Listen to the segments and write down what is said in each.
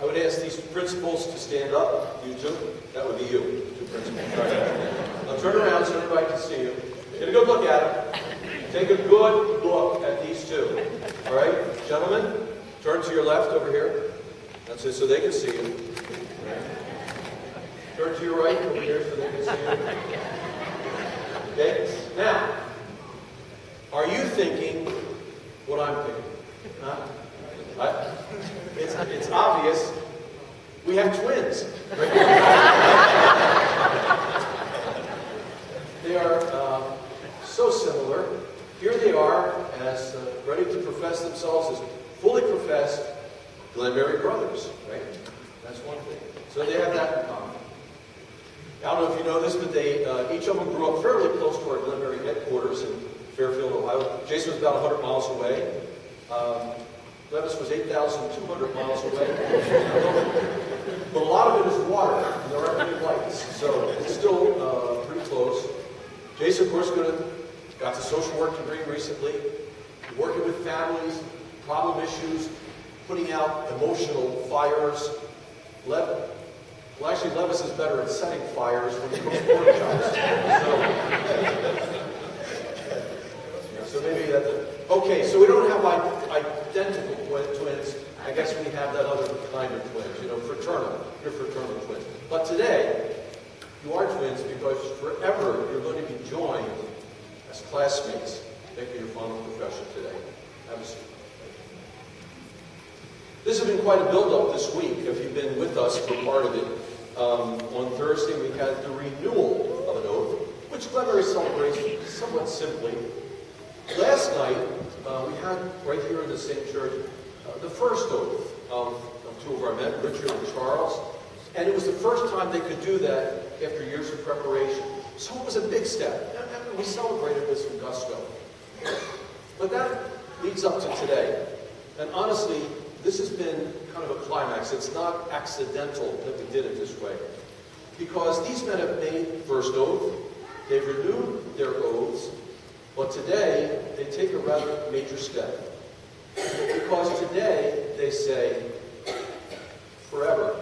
I would ask these principals to stand up. You two. That would be you, two principals. All right. Now turn around so everybody can see you. Get a good look at them. Take a good look at these two. All right, gentlemen, turn to your left over here. That's it, so they can see you. Turn to your right over here so they can see you. Okay? Now, are you thinking what I'm thinking? Huh? It's obvious. We have twins. Right? They are so similar. Here they are as ready to profess themselves as fully professed Glenberry brothers. Right? That's one thing. So they have that in common. I don't know if you know this, but they each of them grew up fairly close to our Glenberry headquarters in Fairfield, Ohio. Jason was about 100 miles away. Levis was 8,200 miles away. But a lot of it is water, and there aren't any lights, so it's still pretty close. Jason, of course, got the social work degree recently, working with families, problem issues, putting out emotional fires. Levis is better at setting fires when he goes to workshops. So maybe that's it. Okay, so we don't have identical twins. I guess we have that other kind of twins, fraternal. You're fraternal twins. But today, you are twins because forever you're going to be joined as classmates. Making your final profession today. Have a seat. This has been quite a build-up this week, if you've been with us for part of it. On Thursday, we had the renewal of an oath, which Glenberry celebrates somewhat simply. Last night, we had, right here in the same church, the first oath of two of our men, Richard and Charles. And it was the first time they could do that after years of preparation. So it was a big step. And we celebrated with some gusto. But that leads up to today. And honestly, this has been kind of a climax. It's not accidental that we did it this way. Because these men have made first oath, they've renewed their oaths, but today they take a rather major step. Because today they say, forever,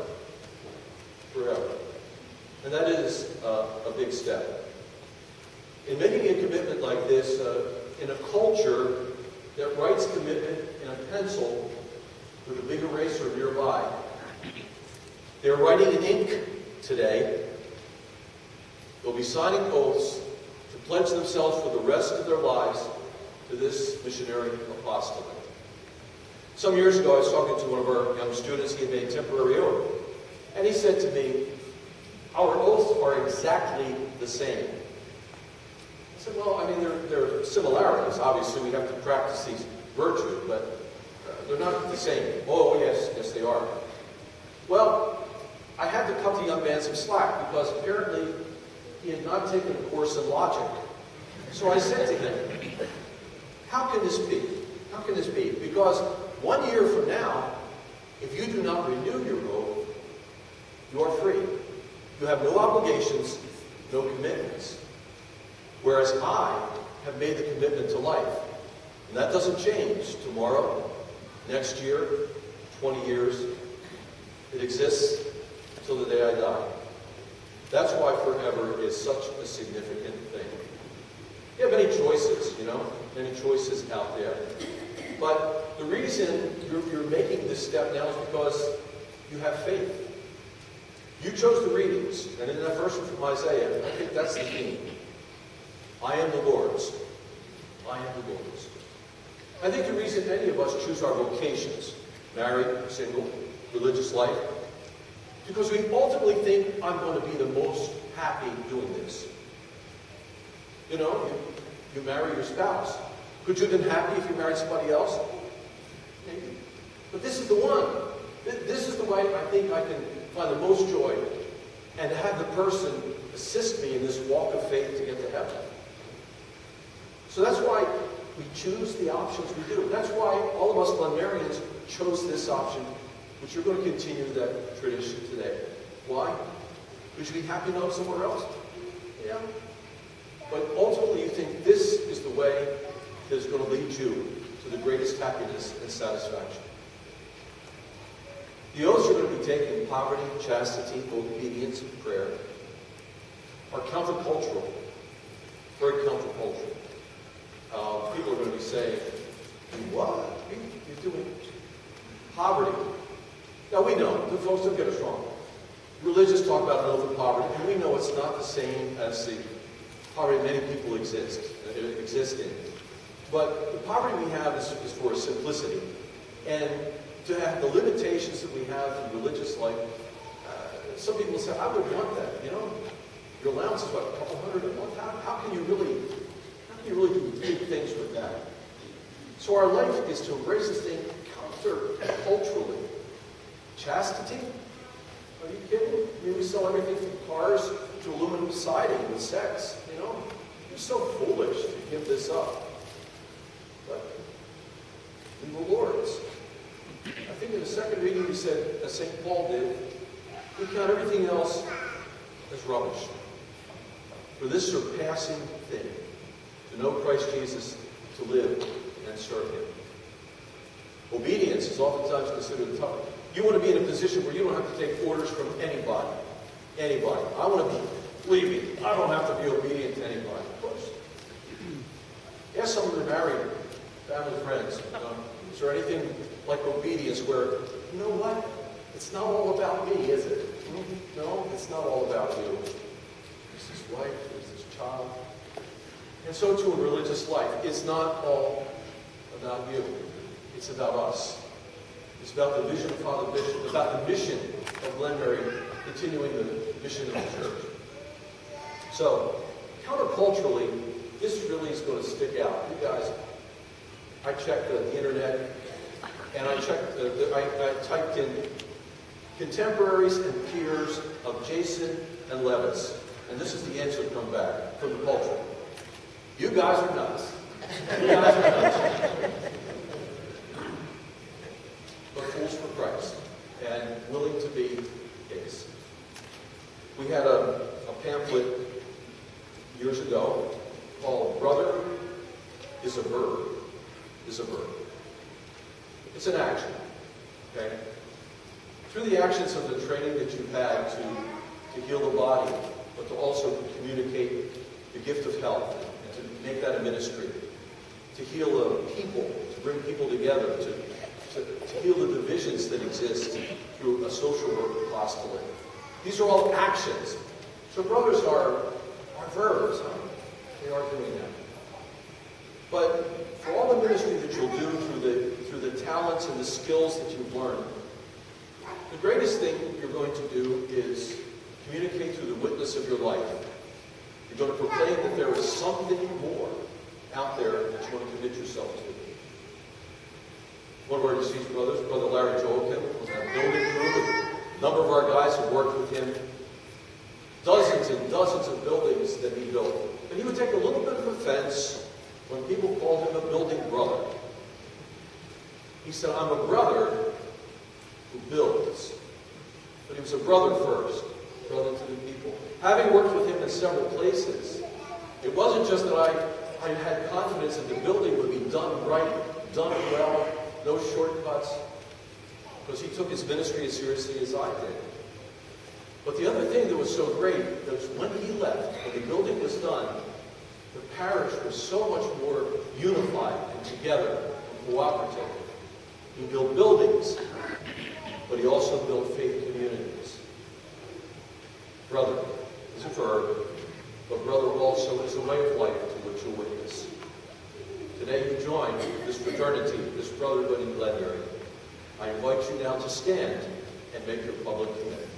forever. And that is a big step. In making a commitment like this, in a culture that writes commitment in a pencil with a big eraser nearby. They're writing in ink today. They'll be signing oaths to pledge themselves for the rest of their lives to this missionary apostolate. Some years ago, I was talking to one of our young students. He had made a temporary oath. And he said to me, our oaths are exactly the same. I said, well, I mean, there are similarities. Obviously, we have to practice these virtues, but they're not the same. Oh, yes, they are. Well, I had to cut the young man some slack because apparently he had not taken a course in logic. So I said to him, how can this be? How can this be? Because 1 year from now, if you do not renew your oath, you are free. You have no obligations, no commitments. Whereas I have made the commitment to life. And that doesn't change tomorrow, next year, 20 years. It exists until the day I die. That's why forever is such a significant thing. You have many choices, many choices out there. But the reason you're making this step now is because you have faith. You chose the readings, and in that first one from Isaiah, I think that's the theme. I am the Lord's. I am the Lord's. I think the reason any of us choose our vocations, married, single, religious life, because we ultimately think I'm going to be the most happy doing this. You marry your spouse. Could you have been happy if you married somebody else? Maybe. But this is the one. This is the way I think I can find the most joy and to have the person assist me in this walk of faith to get to heaven. So that's why we choose the options we do. That's why all of us Glenmarians chose this option, which you're going to continue that tradition today. Why? Would you be happy to know somewhere else? Yeah. But ultimately you think this is the way that is going to lead you to the greatest happiness and satisfaction. The oaths are going to be taken: poverty, chastity, obedience, and prayer. Are countercultural, very countercultural. People are going to be saying, what? You're doing poverty. Now we know, the folks don't get us wrong. Religious talk about an oath of poverty, and we know it's not the same as the poverty many people exist in. But the poverty we have is for simplicity. And to have the limitations that we have in religious life, some people say, I would want that, Your allowance is what, a couple hundred a month? How can you really do big things with that? So our life is to embrace this thing counter-culturally. Chastity? Are you kidding? I mean, we sell everything from cars to aluminum siding with sex, You're so foolish to give this up. But we were lords. I think in the second reading we said, as St. Paul did, we count everything else as rubbish. For this surpassing thing, to know Christ Jesus, to live and serve Him. Obedience is oftentimes considered tough. You want to be in a position where you don't have to take orders from anybody. Anybody. I want to be, believe me, I don't have to be obedient to anybody, of course. Ask some of your married family friends, is there anything like obedience where, you know what? It's not all about me, is it? No, it's not all about you. There's this wife, there's this child. And so too in religious life. It's not all about you. It's about us. It's about the vision of Father Bishop, about the mission of Glenbury, continuing the mission of the church. So, counterculturally, this really is going to stick out. You guys, I checked the internet, and I checked, I typed in contemporaries and peers of Jason and Levis. And this is the answer that comes back from the culture. You guys are nuts. You guys are nuts. But fools for Christ, and willing to be his. We had a pamphlet years ago called "Brother is a Verb." Is a verb. It's an action. Okay? Through the actions of the training that you've had to heal the body, but to also communicate the gift of health, and to make that a ministry, to heal the people, to bring people together, to heal the divisions that exist through a social work apostolate. These are all actions. So brothers are verbs. Huh? They are doing that. But for all the ministry that you'll do through the talents and the skills that you've learned, the greatest thing you're going to do is communicate through the witness of your life. You're going to proclaim that there is something more out there that you want to commit yourself to. One of our deceased brothers, Brother Larry Joachim, was on a building crew. A number of our guys have worked with him. Dozens and dozens of buildings that he built. And he would take a little bit of offense when people called him a building brother. He said, I'm a brother who builds. But he was a brother first, brother to the people. Having worked with him in several places, it wasn't just that I had confidence that the building would be done right, done well, no shortcuts, because he took his ministry as seriously as I did. But the other thing that was so great was when he left, when the building was done, the parish was so much more unified and together and cooperative. He built buildings, but he also built faith communities. Brother is a verb, but brother also is a way of life to which you witness. Today you join this fraternity, this brotherhood in Glenbury. I invite you now to stand and make your public commitment.